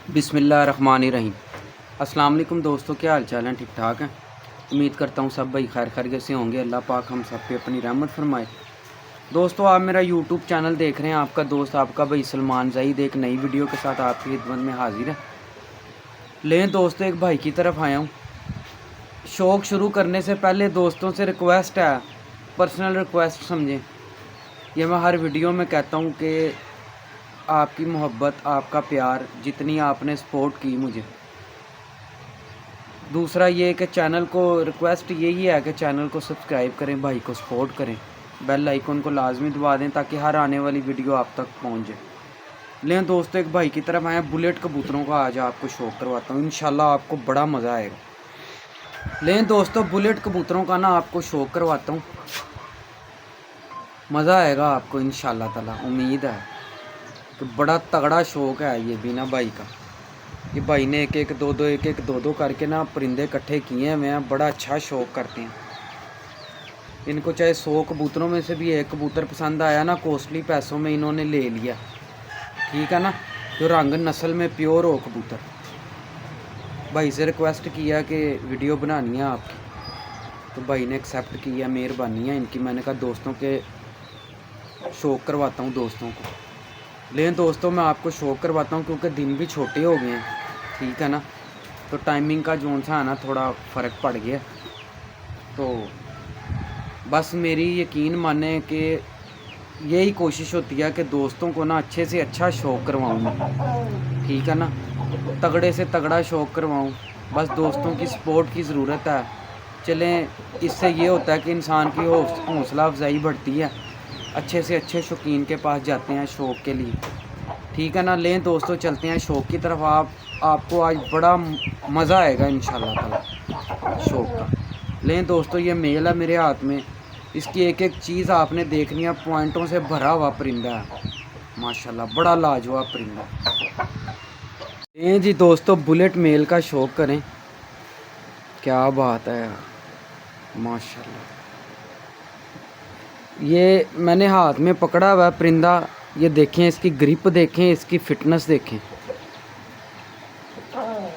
बिस्मिल्लाहिर्रहमानिर्रहीम। अस्सलाम वालेकुम दोस्तों, क्या हाल चाल हैं? ठीक ठाक हैं। उम्मीद करता हूँ सब भाई खैर खैरियत से होंगे। अल्लाह पाक हम सब पे अपनी रहमत फरमाए। दोस्तों, आप मेरा यूट्यूब चैनल देख रहे हैं। आपका दोस्त आपका भाई सलमान ज़ईद एक नई वीडियो के साथ आपकी खिदमत में हाजिर है। लें दोस्तों, एक भाई की तरफ आया हूँ। शौक़ शुरू करने से पहले दोस्तों से रिक्वेस्ट है, पर्सनल रिक्वेस्ट समझें। ये मैं हर वीडियो में कहता हूँ कि आपकी मोहब्बत, आपका प्यार, जितनी आपने सपोर्ट की मुझे। दूसरा ये कि चैनल को रिक्वेस्ट यही है कि चैनल को सब्सक्राइब करें, भाई को सपोर्ट करें, बेल आइकन को लाजमी दबा दें ताकि हर आने वाली वीडियो आप तक पहुंच जाए। लें दोस्तों, एक भाई की तरफ आए बुलेट कबूतरों का आज आपको शौक करवाता हूँ। इंशाल्लाह आपको बड़ा मज़ा आएगा। लें दोस्तों, बुलेट कबूतरों का ना आपको शौक करवाता हूँ, मज़ा आएगा आपको इंशाल्लाह ताला। उम्मीद है कि बड़ा तगड़ा शौक़ है ये भी ना भाई का। ये भाई ने एक एक दो दो करके ना परिंदे इकट्ठे किए हुए हैं। बड़ा अच्छा शौक़ करते हैं। इनको चाहे 100 कबूतरों में से भी एक कबूतर पसंद आया ना, कॉस्टली पैसों में इन्होंने ले लिया। ठीक है ना, जो रंग नस्ल में प्योर हो कबूतर। भाई से रिक्वेस्ट किया कि वीडियो बनानी है आपकी, तो भाई ने एक्सेप्ट किया। मेहरबानी है इनकी। मैंने कहा दोस्तों के शौक़ करवाता हूँ दोस्तों को। लेकिन दोस्तों, मैं आपको शौक़ करवाता हूँ क्योंकि दिन भी छोटे हो गए हैं। ठीक है ना, तो टाइमिंग का जोन सा है ना, थोड़ा फ़र्क पड़ गया। तो बस मेरी यकीन माने कि यही कोशिश होती है कि दोस्तों को ना अच्छे से अच्छा शौक़ करवाऊँ मैं। ठीक है ना, तगड़े से तगड़ा शौक़ करवाऊँ। बस दोस्तों की सपोर्ट की ज़रूरत है। चलें, इससे ये होता है कि इंसान की हौसला अफजाई बढ़ती है। अच्छे से अच्छे शौकीन के पास जाते हैं शौक़ के लिए। ठीक है ना। लें दोस्तों, चलते हैं शौक़ की तरफ। आपको आज बड़ा मज़ा आएगा इंशाल्लाह ताला शौक़ का। लें दोस्तों, ये मेल है मेरे हाथ में। इसकी एक एक चीज़ आपने देखनी है। पॉइंटों से भरा हुआ परिंदा है माशाल्लाह, बड़ा लाजवाब परिंदा। लें जी दोस्तों, बुलेट मेल का शौक़ करें। क्या बात है यार, माशाल्लाह। ये मैंने हाथ में पकड़ा हुआ परिंदा। ये देखें, इसकी ग्रिप देखें, इसकी फ़िटनेस देखें।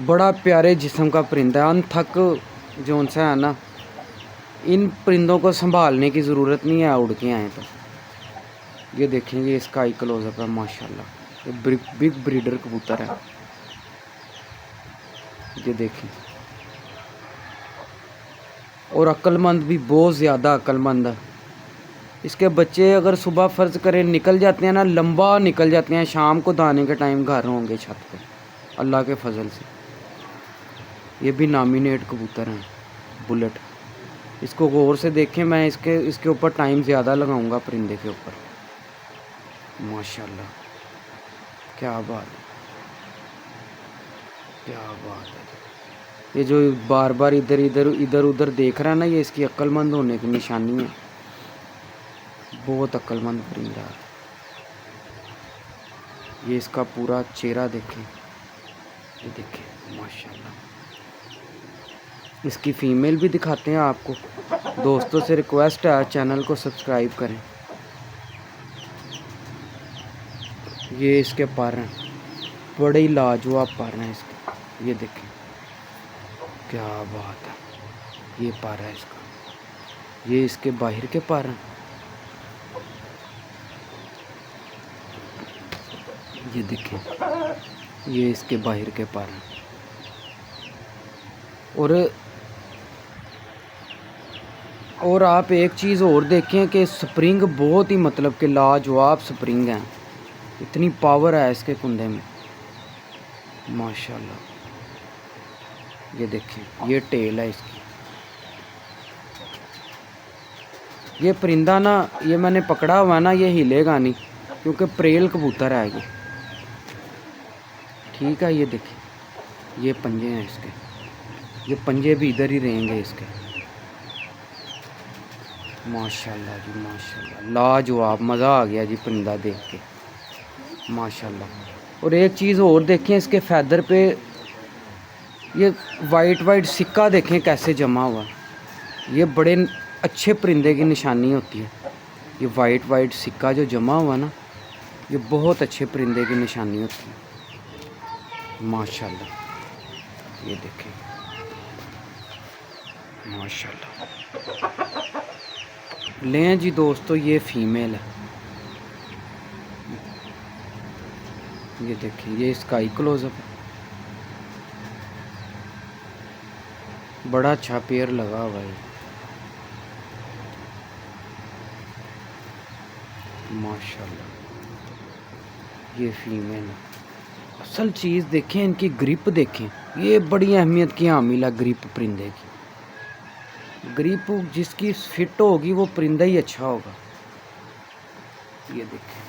बड़ा प्यारे जिस्म का परिंदा है। अनथक जोन सा है ना, इन परिंदों को संभालने की ज़रूरत नहीं है, उड़ के आए तो। ये देखें, ये इसका आई क्लोज़अप है माशाल्लाह। ये बिग ब्रीडर कबूतर है। ये देखें, और अक्लमंद भी, बहुत ज़्यादा अक्लमंद है। इसके बच्चे अगर सुबह फ़र्ज़ करें निकल जाते हैं ना, लंबा निकल जाते हैं, शाम को दाने के टाइम घर होंगे छत पे, अल्लाह के फजल से। ये भी नॉमिनेट कबूतर हैं बुलेट। इसको गौर से देखें। मैं इसके ऊपर टाइम ज़्यादा लगाऊंगा परिंदे के ऊपर। माशाल्लाह, क्या बात है, क्या बात है। ये जो बार बार इधर उधर देख रहा है ना, ये इसकी अक्लमंद होने की निशानी है। बहुत अक्लमंद परिंदा है। ये इसका पूरा चेहरा देखें, ये देखें माशाल्लाह। इसकी फ़ीमेल भी दिखाते हैं आपको। दोस्तों से रिक्वेस्ट है, चैनल को सब्सक्राइब करें। ये इसके पर हैं, बड़े ही लाजवाब पर हैं इसके। ये देखें, क्या बात है। ये पर है इसका। ये इसके बाहर के पर हैं। ये देखें, ये इसके बाहर के पर हैं। और आप एक चीज़ और देखें कि स्प्रिंग बहुत ही मतलब कि लाजवाब स्प्रिंग है। इतनी पावर है इसके कुंधे में माशाल्लाह। ये देखें, ये टेल है इसकी। ये परिंदा ना, ये मैंने पकड़ा हुआ ना, ये हिलेगा नहीं क्योंकि प्रेल कबूतर है ये। ठीक है, ये देखें, ये पंजे हैं इसके। ये पंजे भी इधर ही रहेंगे इसके। माशाल्लाह जी माशाल्लाह, लाजवाब। मज़ा आ गया जी परिंदा देख के माशाल्लाह। और एक चीज़ और देखें, इसके फैदर पे ये वाइट सिक्का देखें कैसे जमा हुआ। ये बड़े अच्छे परिंदे की निशानी होती है। ये वाइट सिक्का जो जमा हुआ ना, ये बहुत अच्छे परिंदे की निशानी होती है। माशाल्लाह, ये देखें माशाल्लाह। लें जी दोस्तों, ये फीमेल है। ये देखिए, ये इसका ही क्लोजअप है। बड़ा अच्छा पेयर लगा हुआ है माशाल्लाह। ये फीमेल है। असल चीज़ देखें, इनकी ग्रिप देखें, ये बड़ी अहमियत की हामिल है ग्रिप परिंदे की। ग्रिप जिसकी फिट होगी वो परिंदा ही अच्छा होगा। ये देखें,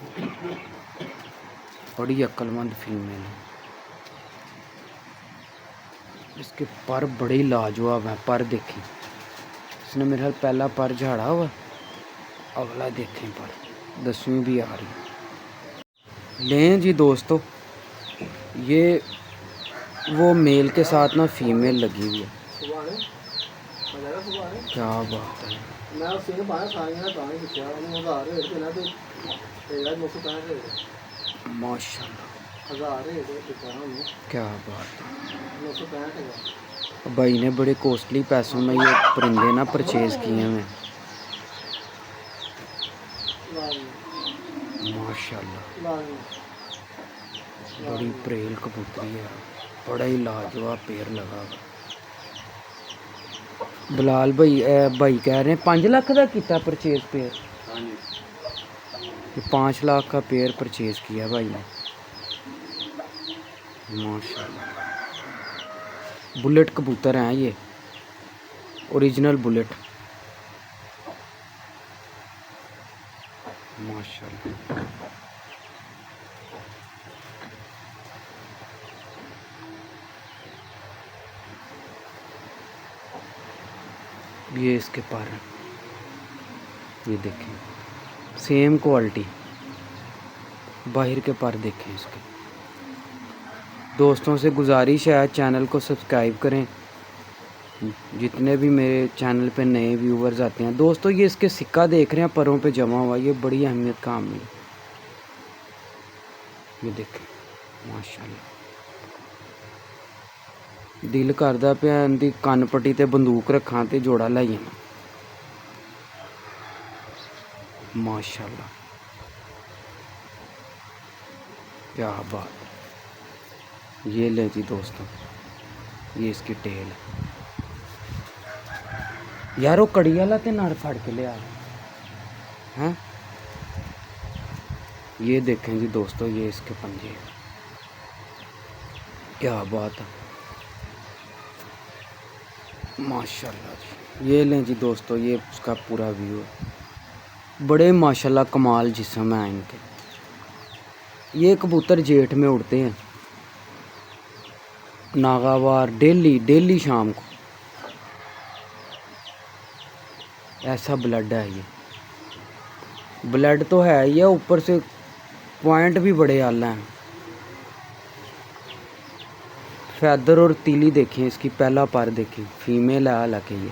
बड़ी अक्लमंद फीमेल है। इसके पर बड़े लाजवाब हैं। पर देखें, इसने मेरे ख्याल पहला पर झाड़ा हुआ, अगला देखें पर 10वीं भी आ रही है। लें जी दोस्तों, ये वो मेल के साथ ना फीमेल लगी हुई है। क्या बात है, माशाल्लाह, क्या बात है। भाई ने बड़े कॉस्टली पैसों में ये परिंदे ना परचेज किए हैं माशाल्लाह। बड़ी प्रेल कबूतरी है, बड़ा ही लाजवाब पेयर लगा। बिलाल भाई कह रहे हैं 5 लाख का किया परचेज पेयर। 5 लाख का पेयर परचेज किया भाई ने माशाल्लाह। बुलेट कबूतर हैं ये, ओरिजिनल बुलेट माशाल्लाह। ये इसके पर हैं, ये देखें, सेम क्वालिटी। बाहर के पर देखें इसके। दोस्तों से गुजारिश है, चैनल को सब्सक्राइब करें। जितने भी मेरे चैनल पे नए व्यूवर्स आते हैं दोस्तों, ये इसके सिक्का देख रहे हैं परों पे जमा हुआ, ये बड़ी अहमियत का हामिल है। ये देखें माशाल्लाह। दिल करदा पिया इनदी कन्न पट्टी ते बंदूक रखां ते जोड़ा लाई आवां माशाल्लाह। क्या बात। ये ले जी दोस्तों, ये इसकी टेल है यार। वो कड़ी वाला ते नार फड़ के लिया हैं। ये देखें जी दोस्तों, ये इसके पंजे, क्या बात है माशाल्लाह जी। ये लें जी दोस्तों, ये उसका पूरा व्यू है। बड़े माशाल्लाह कमाल जिस्म है इनके। ये कबूतर जेठ में उड़ते हैं, नागावार, डेली शाम को। ऐसा ब्लड है ये, ब्लड तो है ही है, ऊपर से पॉइंट भी बड़े आला हैं। फैदर और तीली देखें, इसकी पहला पर देखें, फीमेल है हालांकि ये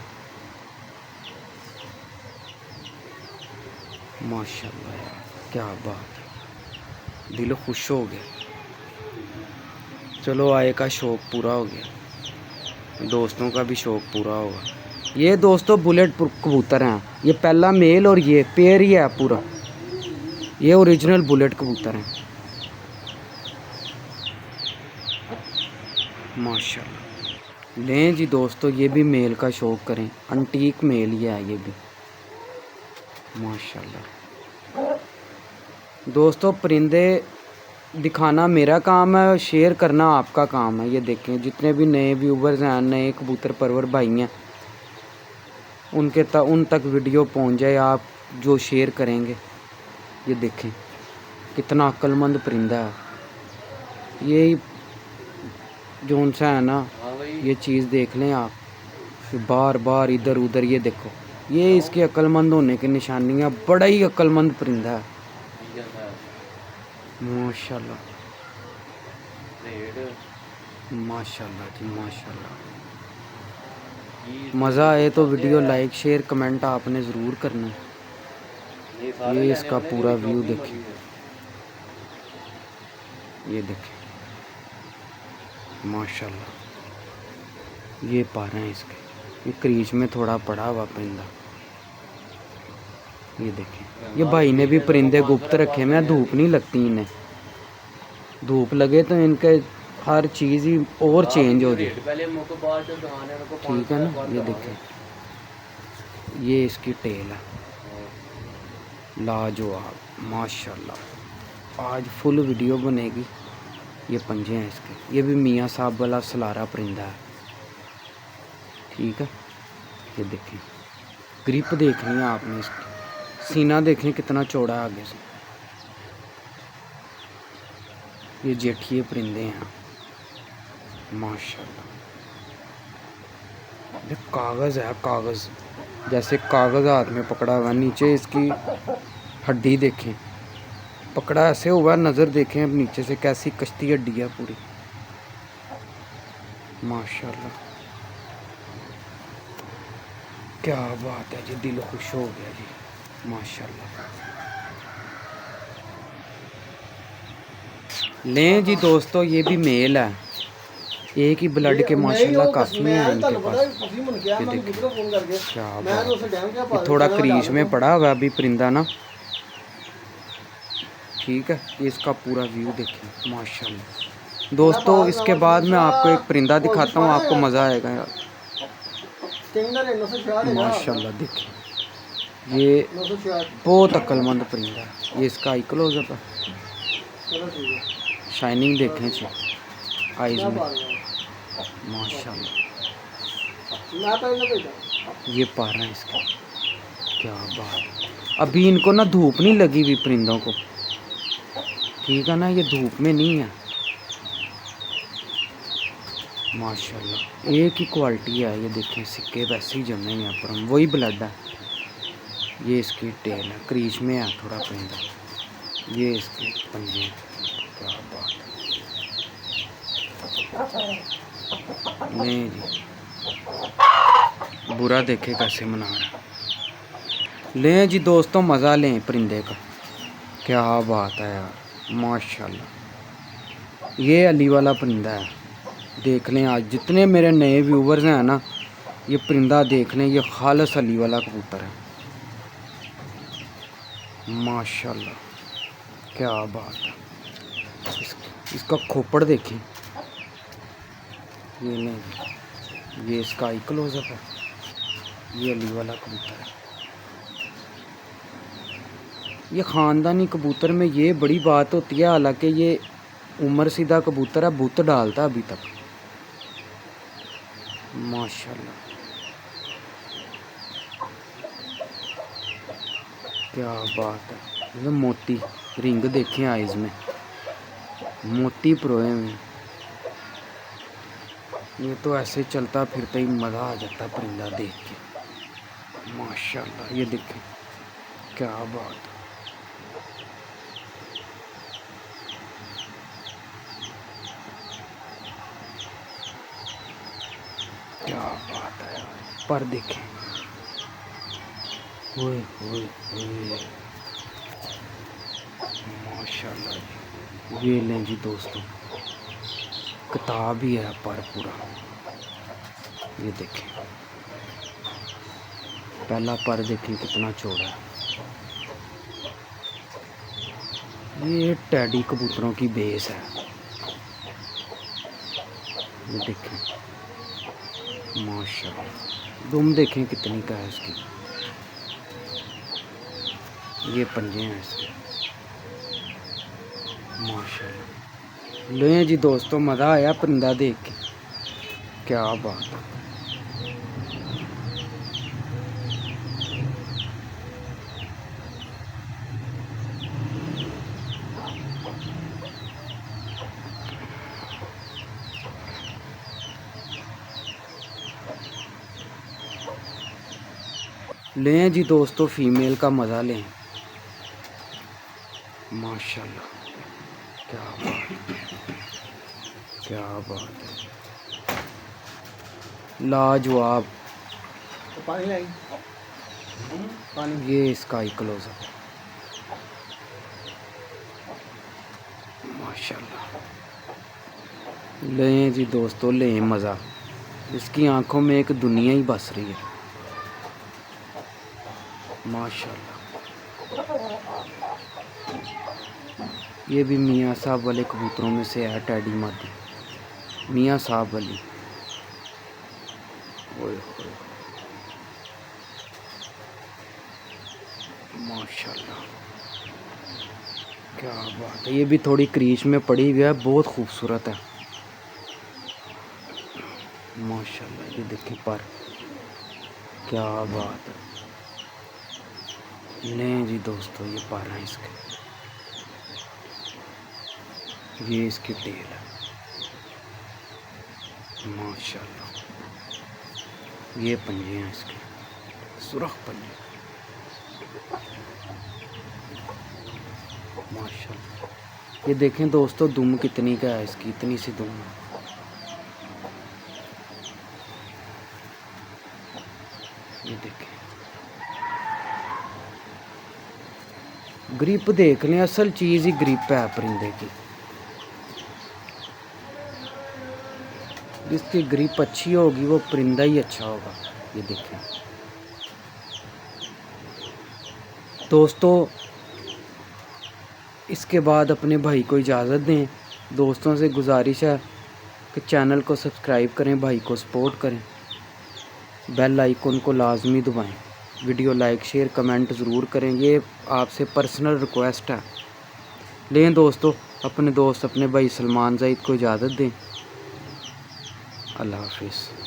माशाल्लाह यार, क्या बात है। दिल खुश हो गया। चलो आए का शौक़ पूरा हो गया, दोस्तों का भी शौक़ पूरा होगा। ये दोस्तों बुलेट कबूतर हैं, ये पहला मेल और ये पेयर ही है पूरा। ये ओरिजिनल बुलेट कबूतर हैं माशाल्लाह। लें जी दोस्तों, ये भी मेल का शौक़ करें, अंटीक मेल ही है ये भी माशाल्लाह। दोस्तों परिंदे दिखाना मेरा काम है, शेयर करना आपका काम है। ये देखें, जितने भी नए व्यूवर्स हैं, नए कबूतर परवर भाई हैं, उन तक वीडियो पहुंच जाए आप जो शेयर करेंगे। ये देखें कितना अक्लमंद परिंदा है। ये जो उनसा है ना, ये चीज़ देख लें आप, बार बार इधर उधर। ये देखो, ये इसके अक्लमंद होने की निशानियाँ। बड़ा ही अक्लमंद परिंदा है माशाल्लाह माशाल्लाह जी माशाल्लाह। मज़ा आए तो वीडियो लाइक शेयर कमेंट आपने ज़रूर करना। ये इसका पूरा व्यू देखें, ये देखें माशाल्लाह। ये पारे हैं इसके, ये क्रीज में थोड़ा पड़ा हुआ परिंदा। ये देखें, ये भाई ने भी परिंदे गुप्त रखे में, धूप नहीं लगती इन्हें। धूप लगे तो इनके हर चीज़ ही और चेंज हो जाए, ठीक है ना। ये देखें, ये इसकी टेल है, लाजवाब माशाल्लाह। आज फुल वीडियो बनेगी। ये पंजे हैं इसके, ये भी मियाँ साहब वाला सलारा परिंदा है, ठीक है। ये देखें, ग्रिप देखनी है आपने इसकी, सीना देखें कितना चौड़ा है आगे से। ये जेठिए परिंदे हैं माशाल्लाह। ये कागज़ है, कागज़ जैसे कागज़ हाथ में पकड़ा हुआ, नीचे इसकी हड्डी देखें, पकड़ा ऐसे हुआ, नज़र देखें अब नीचे से कैसी कश्ती हड्डी है पूरी माशाल्लाह। क्या बात है जी, दिल खुश हो गया जी माशाल्लाह। लें जी दोस्तों, ये भी मेल है, एक ही ब्लड के माशाल्लाह काफ़ी हैं इनके पास। ये देखिए क्या बात, ये थोड़ा क्रीज में पड़ा हुआ अभी परिंदा ना, ठीक है। इसका पूरा व्यू देखिए माशाल्लाह। दोस्तों इसके बाद मैं आपको एक परिंदा दिखाता हूँ, आपको मज़ा आएगा यार माशाल्लाह। देखिए ये बहुत अक्लमंद परिंदा है, ये इसका आई क्लोजअप है, शाइनिंग देखें जी आइज में माशाल्लाह। ये पारा है इसका, क्या बात। अभी इनको ना धूप नहीं लगी हुई परिंदों को, ठीक है ना, ये धूप में नहीं है माशाल्लाह। एक ही क्वालिटी है, ये देखें सिक्के वैसे ही जमे हैं पर हम, वही ब्लड है। ये इसकी टेल है, क्रीज में है थोड़ा परिंदा, ये इसके पंजे, क्या बात है। नहीं जी, बुरा देखे कैसे मना रहा। लें जी दोस्तों, मज़ा लें परिंदे का, क्या बात है यार माशाल्लाह। ये अली वाला परिंदा है, देख लें आज जितने मेरे नए व्यूवर्स हैं ना, ये परिंदा देख लें, ये खालस अली वाला कबूतर है माशाल्लाह, क्या बात है। इसका खोपड़ देखें, ये लें, ये इसका आई क्लोजअप है, ये अली वाला कबूतर है। ये ख़ानदानी कबूतर में ये बड़ी बात होती है, हालांकि ये उम्र सीधा कबूतर है, बुत डालता अभी तक माशाल्लाह, क्या बात है। ये मोती रिंग देखें आइज में, मोती प्रोए में, ये तो ऐसे चलता फिरता ही मज़ा आ जाता परिंदा देख के माशाल्लाह। ये देखें क्या बात है, क्या बात है। पर देखें, ओए ओए ओए माशाल्लाह जी। ये लें जी दोस्तों, किताब ही है पर पूरा, ये देखें पहला पर देखें कितना चौड़ा है। ये टैडी कबूतरों की बेस है, ये देखें माशाल्लाह। दुम देखें कितनी का है इसकी, ये पंजे हैं इसके माशाल्लाह। लें जी दोस्तों, मज़ा आया परिंदा देख के, क्या बात है। लें जी दोस्तों, फीमेल का मज़ा लें माशाल्लाह, क्या बात है, क्या बात है, लाजवाब। ये इसका आई क्लोजअप माशाल्लाह। लें जी दोस्तों, लें मज़ा। इसकी आंखों में एक दुनिया ही बस रही है माशाल्लाह। ये भी मियाँ साहब वाले कबूतरों में से है, टैडी मादी मियाँ साहब वाली। ओए होए माशाल्लाह, क्या बात है। ये भी थोड़ी क्रीच में पड़ी हुई है, बहुत खूबसूरत है माशाल्लाह। ये देखिए पर, क्या बात है। लें जी दोस्तों, ये पर हैं इसके, ये इसकी टेल है माशाल्लाह। ये पंजे हैं इसके, सुरख पंजे माशाल्लाह। ये देखें दोस्तों, दुम कितनी का है इसकी, इतनी सी दुम है। ये देखें, ग्रिप देख लें, असल चीज़ ही ग्रिप है परिंदे की। जिसकी ग्रिप अच्छी होगी वो परिंदा ही अच्छा होगा। ये देखें दोस्तों, इसके बाद अपने भाई को इजाज़त दें। दोस्तों से गुजारिश है कि चैनल को सब्सक्राइब करें, भाई को सपोर्ट करें, बेल आइकन को लाजमी दबाएं, वीडियो लाइक शेयर कमेंट ज़रूर करें। ये आपसे पर्सनल रिक्वेस्ट है। लें दोस्तों, अपने दोस्त अपने भाई सलमान ज़ईद को इजाज़त दें। अल्लाह हाफिज़।